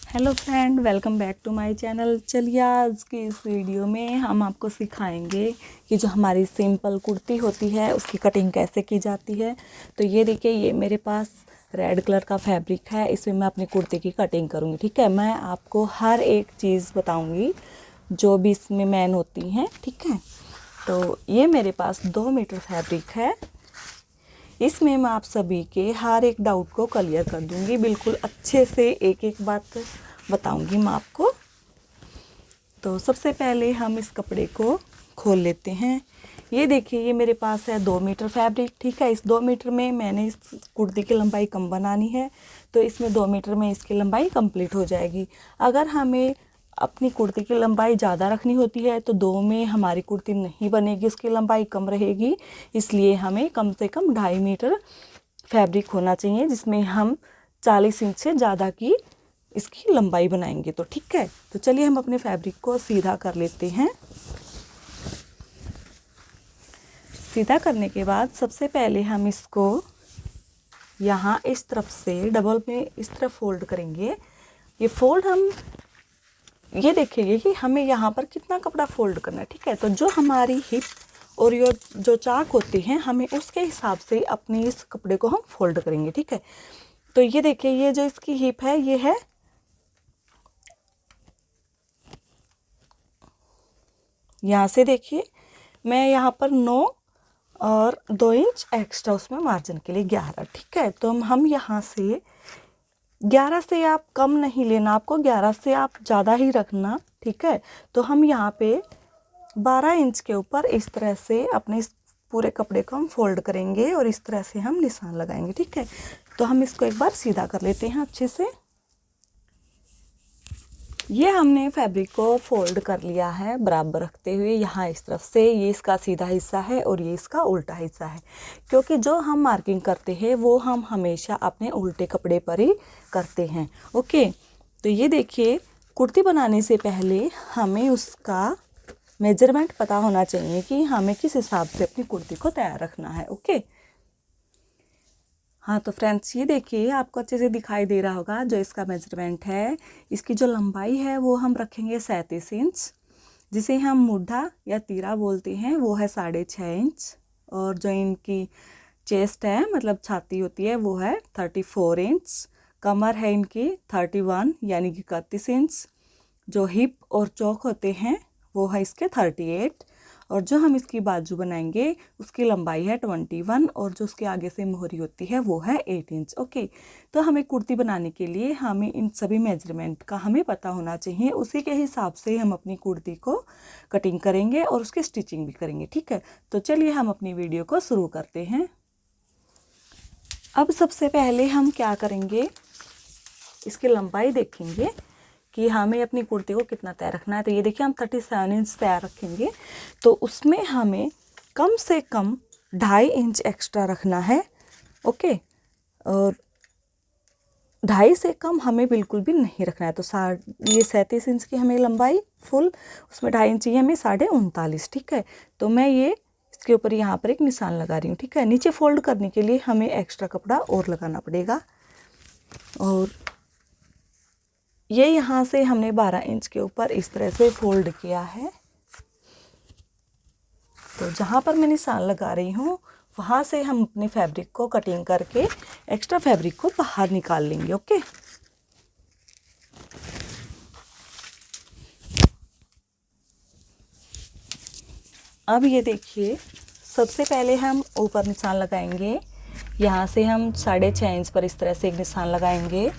Hello friend, welcome back to my channel. चलिए आज की इस वीडियो में हम आपको सिखाएंगे कि जो हमारी सिंपल कुर्ती होती है उसकी कटिंग कैसे की जाती है। तो ये देखिए, ये मेरे पास रेड कलर का फैब्रिक है, इसमें मैं अपनी कुर्ती की कटिंग करूँगी। ठीक है, मैं आपको हर एक चीज़ बताऊँगी जो भी इसमें मेन होती हैं। ठीक है, तो ये मेरे पास 2 मीटर फैब्रिक है। इसमें मैं आप सभी के हर एक डाउट को क्लियर कर दूंगी, बिल्कुल अच्छे से एक एक बात बताऊंगी मैं आपको। तो सबसे पहले हम इस कपड़े को खोल लेते हैं। ये देखिए, ये मेरे पास है 2 मीटर फैब्रिक। ठीक है, इस 2 मीटर में मैंने इस कुर्ती की लंबाई कम बनानी है, तो इसमें 2 मीटर में इसकी लंबाई कंप्लीट हो जाएगी। अगर हमें अपनी कुर्ती की लंबाई ज़्यादा रखनी होती है तो 2 में हमारी कुर्ती नहीं बनेगी, उसकी लंबाई कम रहेगी। इसलिए हमें कम से कम 2.5 मीटर फैब्रिक होना चाहिए, जिसमें हम 40 इंच से ज़्यादा की इसकी लंबाई बनाएंगे। तो ठीक है, तो चलिए हम अपने फैब्रिक को सीधा कर लेते हैं। सीधा करने के बाद सबसे पहले हम इसको यहाँ इस तरफ से डबल में इस तरफ फोल्ड करेंगे। ये फोल्ड हम ये देखेंगे कि हमें यहाँ पर कितना कपड़ा फोल्ड करना है। ठीक है, तो जो हमारी हिप और ये जो चाक होती हैं, हमें उसके हिसाब से अपने इस कपड़े को हम फोल्ड करेंगे। ठीक है, तो ये देखिए, ये जो इसकी हिप है ये है यहाँ से, देखिए मैं यहाँ पर 9 और 2 इंच एक्स्ट्रा उसमें मार्जिन के लिए 11। ठीक है, तो हम यहाँ से 11 से आप कम नहीं लेना, आपको 11 से आप ज़्यादा ही रखना। ठीक है, तो हम यहाँ पे 12 इंच के ऊपर इस तरह से अपने इस पूरे कपड़े को हम फोल्ड करेंगे और इस तरह से हम निशान लगाएंगे। ठीक है, तो हम इसको एक बार सीधा कर लेते हैं अच्छे से। ये हमने फैब्रिक को फोल्ड कर लिया है बराबर रखते हुए। यहाँ इस तरफ से ये इसका सीधा हिस्सा है और ये इसका उल्टा हिस्सा है, क्योंकि जो हम मार्किंग करते हैं वो हम हमेशा अपने उल्टे कपड़े पर ही करते हैं। ओके, तो ये देखिए, कुर्ती बनाने से पहले हमें उसका मेजरमेंट पता होना चाहिए कि हमें किस हिसाब से अपनी कुर्ती को तैयार रखना है। ओके, हाँ तो फ्रेंड्स, ये देखिए, आपको अच्छे से दिखाई दे रहा होगा जो इसका मेजरमेंट है। इसकी जो लंबाई है वो हम रखेंगे 37 इंच, जिसे हम मुड्ढा या तीरा बोलते हैं, वो है 6.5 इंच। और जो इनकी चेस्ट है, मतलब छाती होती है, वो है 34 इंच। कमर है इनकी 31 यानी कि 31 इंच। जो हिप और चौक होते हैं वो है इसके 38। और जो हम इसकी बाजू बनाएंगे उसकी लंबाई है 21 और जो उसके आगे से मोहरी होती है वो है 8 इंच। ओके, तो हमें कुर्ती बनाने के लिए हमें इन सभी मेजरमेंट का हमें पता होना चाहिए, उसी के हिसाब से हम अपनी कुर्ती को कटिंग करेंगे और उसकी स्टिचिंग भी करेंगे। ठीक है, तो चलिए हम अपनी वीडियो को शुरू करते हैं। अब सबसे पहले हम क्या करेंगे, इसकी लंबाई देखेंगे कि हमें अपनी कुर्ती को कितना तैयार रखना है। तो ये देखिए, हम 37 इंच तैयार रखेंगे, तो उसमें हमें कम से कम 2.5 इंच एक्स्ट्रा रखना है। ओके, और 2.5 से कम हमें बिल्कुल भी नहीं रखना है। तो ये 37 इंच की हमें लंबाई फुल, उसमें 2.5 इंच चाहिए हमें 39.5। ठीक है, तो मैं ये इसके ऊपर यहाँ पर एक निशान लगा रही हूँ। ठीक है, नीचे फोल्ड करने के लिए हमें एक्स्ट्रा कपड़ा और लगाना पड़ेगा। और ये यहाँ से हमने 12 इंच के ऊपर इस तरह से फोल्ड किया है। तो जहाँ पर मैं निशान लगा रही हूँ वहाँ से हम अपने फैब्रिक को कटिंग करके एक्स्ट्रा फैब्रिक को बाहर निकाल लेंगे। ओके, अब ये देखिए, सबसे पहले हम ऊपर निशान लगाएंगे। यहाँ से हम 6.5 इंच पर इस तरह से एक निशान लगाएंगे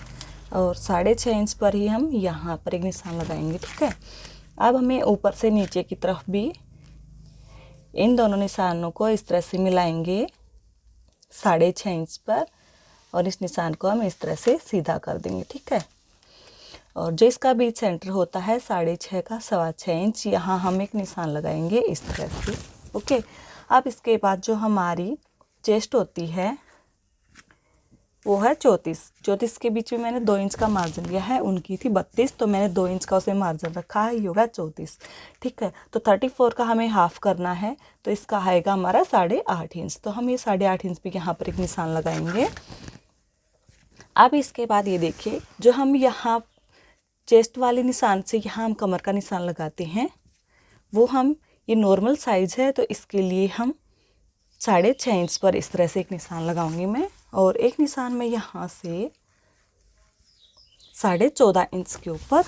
और 6.5 इंच पर ही हम यहाँ पर एक निशान लगाएंगे। ठीक है, अब हमें ऊपर से नीचे की तरफ भी इन दोनों निशानों को इस तरह से मिलाएंगे 6.5 इंच पर, और इस निशान को हम इस तरह से सीधा कर देंगे। ठीक है, और जो इसका बीच सेंटर होता है 6.5 का 6.25 इंच, यहाँ हम एक निशान लगाएंगे इस तरह से। ओके, अब इसके बाद जो हमारी चेस्ट होती है वो है 34 के बीच में मैंने 2 इंच का मार्जिन लिया है। उनकी थी 32, तो मैंने 2 इंच का उसे मार्जिन रखा है, ये होगा 34। ठीक है, तो 34 का हमें हाफ करना है, तो इसका आएगा हमारा 8.5 इंच। तो हम ये 8.5 इंच पे यहाँ पर एक निशान लगाएंगे। अब इसके बाद ये देखिए, जो हम यहाँ चेस्ट वाले निशान से यहाँ हम कमर का निशान लगाते हैं, वो हम, ये नॉर्मल साइज है तो इसके लिए हम 6.5 इंच पर इस तरह से एक निशान लगाऊंगी मैं, और एक निशान में यहाँ से 14.5 इंच के ऊपर।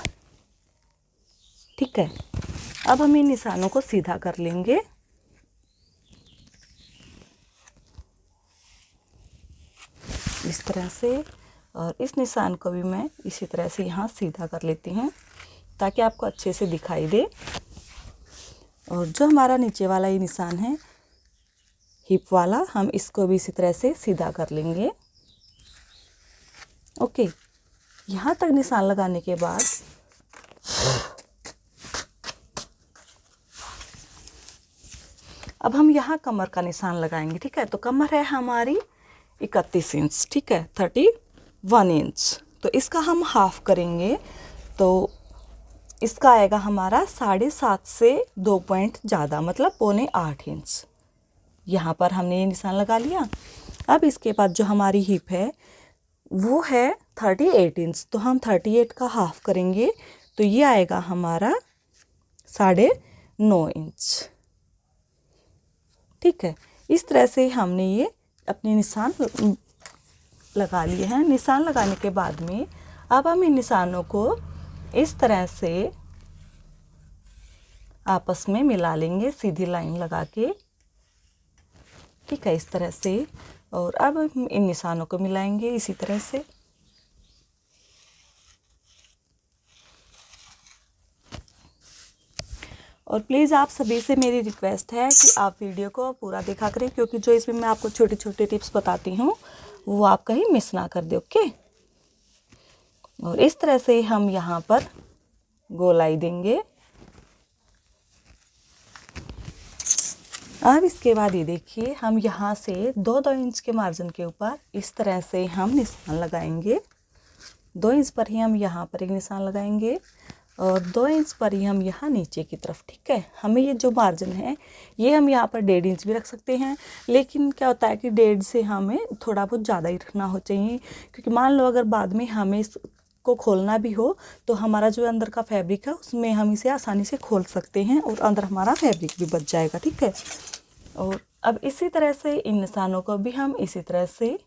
ठीक है, अब हम इन निशानों को सीधा कर लेंगे। इस तरह से, और इस निशान को भी मैं इसी तरह से यहाँ सीधा कर लेती हूँ ताकि आपको अच्छे से दिखाई दे। और जो हमारा नीचे वाला ये निशान है हिप वाला, हम इसको भी इसी तरह से सीधा कर लेंगे। ओके, यहाँ तक निशान लगाने के बाद अब हम यहाँ कमर का निशान लगाएंगे। ठीक है, तो कमर है हमारी 31 इंच, ठीक है, 31 इंच, तो इसका हम हाफ करेंगे, तो इसका आएगा हमारा 7.5 से 2 पॉइंट ज़्यादा, मतलब 7.25 इंच। यहाँ पर हमने ये निशान लगा लिया। अब इसके बाद जो हमारी हिप है वो है 38 इंच, तो हम 38 का हाफ करेंगे, तो ये आएगा हमारा 9.5 इंच। ठीक है, इस तरह से हमने ये अपने निशान लगा लिए हैं। निशान लगाने के बाद में अब हम इन निशानों को इस तरह से आपस में मिला लेंगे, सीधी लाइन लगा के। ठीक है, इस तरह से, और अब हम इन निशानों को मिलाएंगे इसी तरह से। और प्लीज़ आप सभी से मेरी रिक्वेस्ट है कि आप वीडियो को पूरा देखा करें, क्योंकि जो इसमें मैं आपको छोटे छोटे टिप्स बताती हूँ वो आप कहीं मिस ना कर दे। ओके, और इस तरह से हम यहाँ पर गोलाई देंगे। अब इसके बाद ये देखिए, हम यहाँ से 2 इंच के मार्जिन के ऊपर इस तरह से हम निशान लगाएंगे। 2 इंच पर ही हम यहाँ पर एक निशान लगाएंगे, और 2 इंच पर ही हम यहाँ नीचे की तरफ। ठीक है, हमें ये जो मार्जिन है ये हम यहाँ पर 1.5 इंच भी रख सकते हैं, लेकिन क्या होता है कि 1.5 से हमें थोड़ा बहुत ज़्यादा ही रखना हो चाहिए, क्योंकि मान लो अगर बाद में हमें इसको खोलना भी हो तो हमारा जो अंदर का फैब्रिक है उसमें हम इसे आसानी से खोल सकते हैं और अंदर हमारा फैब्रिक भी बच जाएगा। ठीक है, और अब इसी तरह से इन निशानों को भी हम इसी तरह से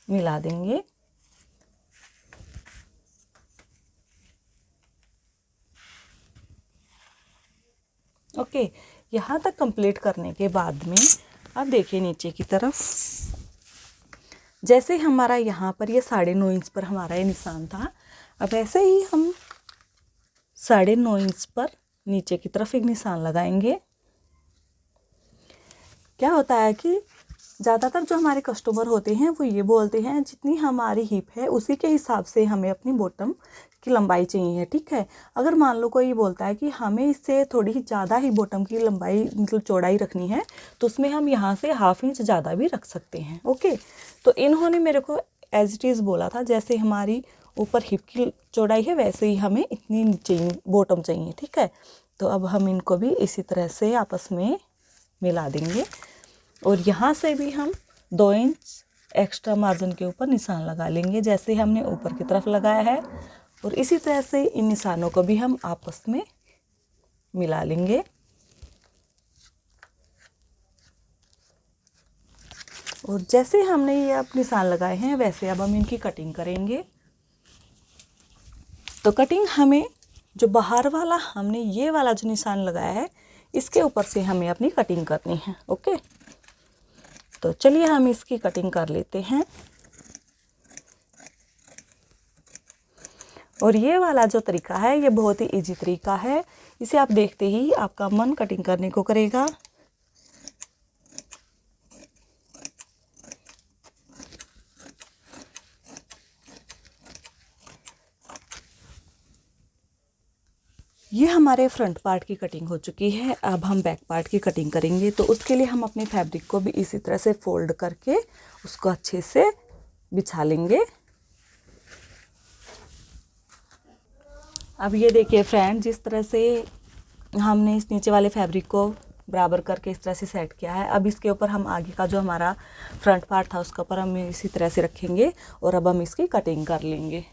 मिला देंगे। ओके, यहाँ तक कंप्लीट करने के बाद में अब देखिए नीचे की तरफ, जैसे हमारा यहाँ पर ये 9.5 इंच पर हमारा ये निशान था, अब ऐसे ही हम 9.5 इंच पर नीचे की तरफ एक निशान लगाएंगे। क्या होता है कि ज़्यादातर जो हमारे कस्टमर होते हैं वो ये बोलते हैं जितनी हमारी हिप है उसी के हिसाब से हमें अपनी बॉटम की लंबाई चाहिए। ठीक है, अगर मान लो कोई बोलता है कि हमें इससे थोड़ी ही ज़्यादा ही बॉटम की लंबाई मतलब चौड़ाई रखनी है, तो उसमें हम यहाँ से 1/2 इंच ज़्यादा भी रख सकते हैं। ओके, तो इन्होंने मेरे को एज इट इज़ बोला था, जैसे हमारी ऊपर हिप की चौड़ाई है वैसे ही हमें इतनी चाहिए बॉटम चाहिए। ठीक है, तो अब हम इनको भी इसी तरह से आपस में मिला देंगे, और यहाँ से भी हम 2 इंच एक्स्ट्रा मार्जिन के ऊपर निशान लगा लेंगे, जैसे हमने ऊपर की तरफ लगाया है, और इसी तरह से इन निशानों को भी हम आपस में मिला लेंगे। और जैसे हमने ये अब निशान लगाए हैं वैसे अब हम इनकी कटिंग करेंगे। तो कटिंग हमें जो बाहर वाला हमने ये वाला जो निशान लगाया है इसके ऊपर से हमें अपनी कटिंग करनी है। ओके, तो चलिए हम इसकी कटिंग कर लेते हैं। और ये वाला जो तरीका है ये बहुत ही इजी तरीका है, इसे आप देखते ही आपका मन कटिंग करने को करेगा। ये हमारे फ्रंट पार्ट की कटिंग हो चुकी है, अब हम बैक पार्ट की कटिंग करेंगे। तो उसके लिए हम अपने फैब्रिक को भी इसी तरह से फोल्ड करके उसको अच्छे से बिछा लेंगे। अब ये देखिए फ्रेंड, जिस तरह से हमने इस नीचे वाले फैब्रिक को बराबर करके इस तरह से सेट किया है, अब इसके ऊपर हम आगे का जो हमारा फ्रंट पार्ट था उसके ऊपर हम इसी तरह से रखेंगे और अब हम इसकी कटिंग कर लेंगे।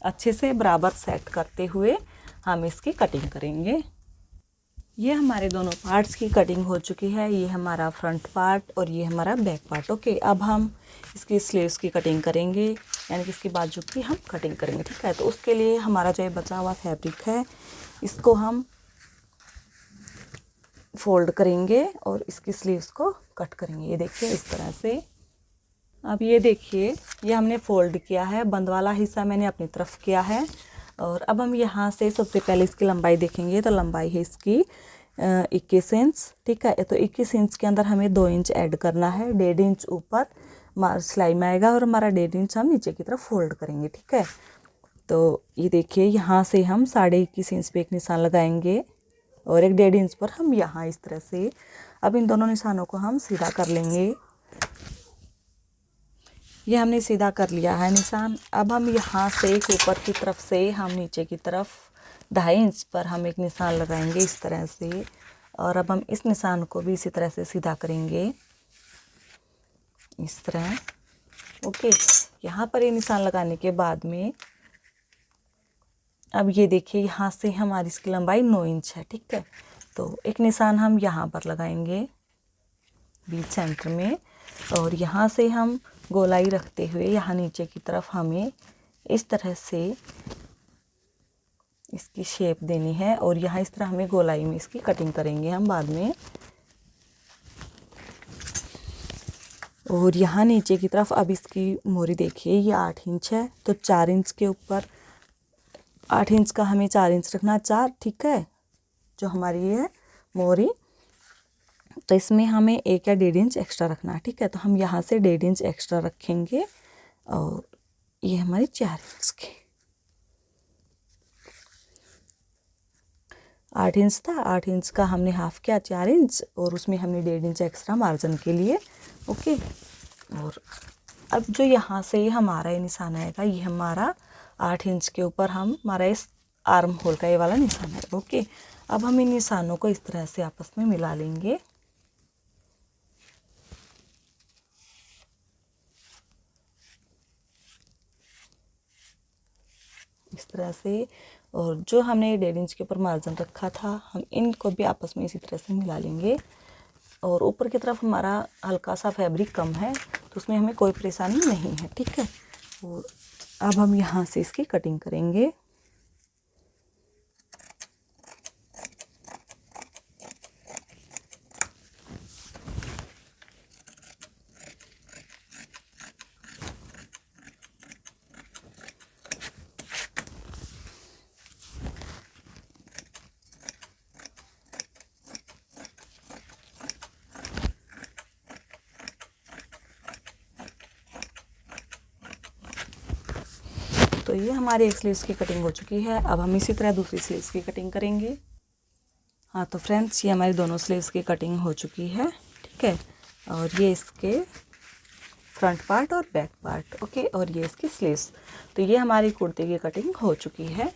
अच्छे से बराबर सेट करते हुए हम इसकी कटिंग करेंगे। ये हमारे दोनों पार्ट्स की कटिंग हो चुकी है। ये हमारा फ्रंट पार्ट और ये हमारा बैक पार्ट। ओके, अब हम इसकी स्लीव्स की कटिंग करेंगे, यानी कि इसकी बाजू की हम कटिंग करेंगे। ठीक है, तो उसके लिए हमारा जो ये बचा हुआ फैब्रिक है इसको हम फोल्ड करेंगे और इसकी स्लीव्स को कट करेंगे। ये देखिए इस तरह से। अब ये देखिए, ये हमने फोल्ड किया है, बंद वाला हिस्सा मैंने अपनी तरफ किया है। और अब हम यहाँ से सबसे पहले इसकी लंबाई देखेंगे। तो लंबाई है इसकी 21 इंच। ठीक है, तो 21 इंच के अंदर हमें 2 इंच ऐड करना है। 1.5 इंच ऊपर सिलाई में आएगा और हमारा 1.5 इंच हम नीचे की तरफ फोल्ड करेंगे। ठीक है, तो ये देखिए यहाँ से हम 21.5 इंच पे एक निशान लगाएंगे और एक 1.5 इंच पर हम यहाँ इस तरह से। अब इन दोनों निशानों को हम सीधा कर लेंगे। ये हमने सीधा कर लिया है निशान। अब हम यहाँ से एक ऊपर की तरफ से हम नीचे की तरफ 2.5 इंच पर हम एक निशान लगाएंगे इस तरह से। और अब हम इस निशान को भी इसी तरह से सीधा करेंगे इस तरह। ओके, यहाँ पर ये निशान लगाने के बाद में अब ये देखिए यहाँ से हमारी इसकी लंबाई 9 इंच है। ठीक है, तो एक निशान हम यहाँ पर लगाएंगे बीच सेंटर में और यहाँ से हम गोलाई रखते हुए यहाँ नीचे की तरफ हमें इस तरह से इसकी शेप देनी है और यहाँ इस तरह हमें गोलाई में इसकी कटिंग करेंगे हम बाद में। और यहाँ नीचे की तरफ अब इसकी मोरी देखिए, ये 8 इंच है, तो 4 इंच के ऊपर 8 इंच का हमें 4 इंच रखना, 4। ठीक है, जो हमारी है मोरी, तो इसमें हमें 1 या 1.5 इंच एक्स्ट्रा रखना है। ठीक है, तो हम यहाँ से 1.5 इंच एक्स्ट्रा रखेंगे और ये हमारी 4 इंच की 8 इंच था, 8 इंच का हमने हाफ किया 4 इंच और उसमें हमने 1.5 इंच एक्स्ट्रा मार्जिन के लिए। ओके, और अब जो यहाँ से हमारा ये निशान आएगा, ये हमारा 8 इंच के ऊपर हम हमारा इस आर्म होल का ये वाला निशान है। ओके, अब हम इन निशानों को इस तरह से आपस में मिला लेंगे इस तरह से। और जो हमने 1.5 इंच के ऊपर मार्जिन रखा था, हम इनको भी आपस में इसी तरह से मिला लेंगे। और ऊपर की तरफ हमारा हल्का सा फैब्रिक कम है, तो उसमें हमें कोई परेशानी नहीं है। ठीक है, और अब हम यहाँ से इसकी कटिंग करेंगे। तो ये हमारी एक स्लीव्स की कटिंग हो चुकी है। अब हम इसी तरह दूसरी स्लीव्स की कटिंग करेंगे। हाँ, तो फ्रेंड्स, ये हमारी दोनों स्लीव्स की कटिंग हो चुकी है। ठीक है, और ये इसके फ्रंट पार्ट और बैक पार्ट। ओके, और ये इसकी स्लीव्स। तो ये हमारी कुर्ती की कटिंग हो चुकी है।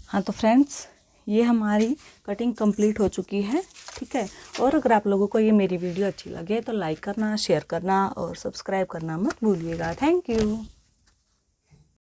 हाँ, तो फ्रेंड्स, ये हमारी कटिंग कंप्लीट हो चुकी है। ठीक है, और अगर आप लोगों को ये मेरी वीडियो अच्छी लगे तो लाइक करना, शेयर करना और सब्सक्राइब करना मत भूलिएगा। Thank you.